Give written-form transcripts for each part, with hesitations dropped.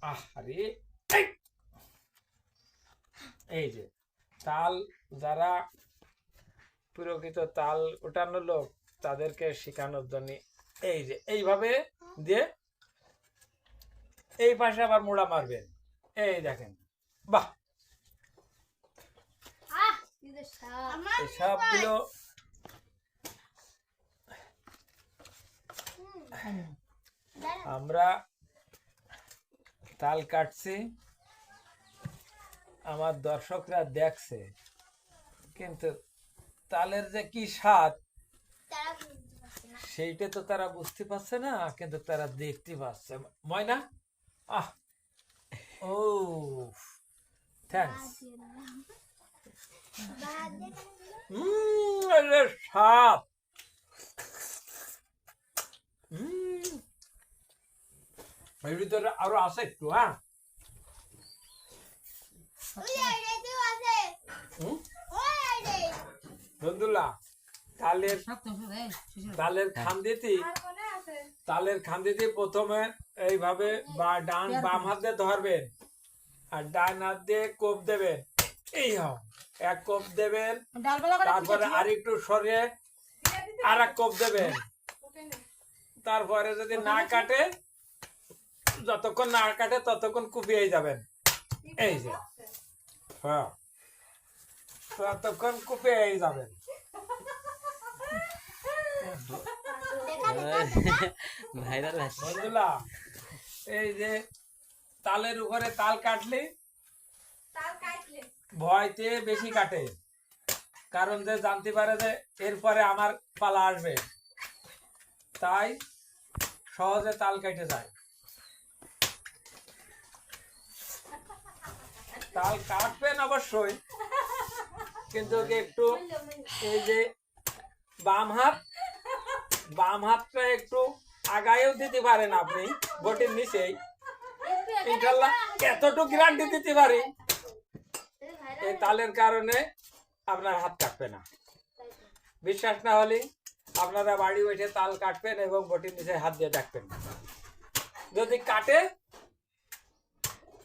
আরে এই যে তাল, যারা প্রকৃত তাল ওঠানো লোক তাদেরকে শেখানোর জন্য এই যে এইভাবে দিয়ে এই পাশে আবার মোড়া মারবেন। এই দেখেন, বাহ, সবগুলো আমরা তাল কাটছি, আমার দর্শকরা দেখছে, কিন্তু তালের যে কি স্বাদ সেইটা তো তারা বুঝতে পারছে না, কিন্তু তারা দেখতে পাচ্ছে। ময়না, আহ, ও থ্যাঙ্কস। স্বাদ, এর ভিতরে আরো আছে একটু। হ্যাঁ, বন্ধুরা, তালের খান্দিতে প্রথমে এইভাবে বাম হাত দিয়ে ধরবেন আর ডান হাত দিয়ে কোপ দেবেন। এই এক কোপ দেবেন, তারপরে আর একটু সরিয়ে আর এক কোপ দেবেন। তারপরে যদি না কাটে, যতক্ষণ না কাটে ততক্ষণ কুপিয়ে যাবেন। এই যে, হ্যাঁ, ততক্ষণ কুপিয়ে যাবেন। বন্ধুরা, এই যে তালের উপরে তাল কাটলে ভয়তে বেশি কাটে, কারণ যে জানতে পারে যে এরপরে আমার পালা আসবে, তাই সহজে তাল কেটে যায়। তাল কাটবেন অবশ্যই, কিন্তু একটু এই যে বাম হাতটা একটু আগায়ও দিতে পারেন আপনি, বটির নিচেই। ইনশাল্লাহ এতটুকু গ্যারান্টি দিতে পারি, এই তালের কারণে আপনার হাত কাটবে না। বিশ্বাস না হলে আপনারা বাড়ি বসে তাল কাটবেন এবং বটির নিচে হাত দিয়ে দেখবেন, যদি কাটে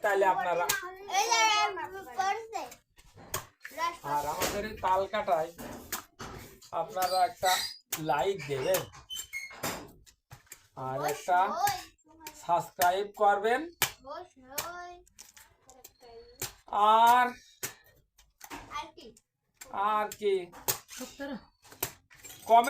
তাহলে আপনারা। আর আমাদের এই তাল কাটায় আপনারা একটা লাইক দেবেন আর একটা সাবস্ক্রাইব করবেন, আর কি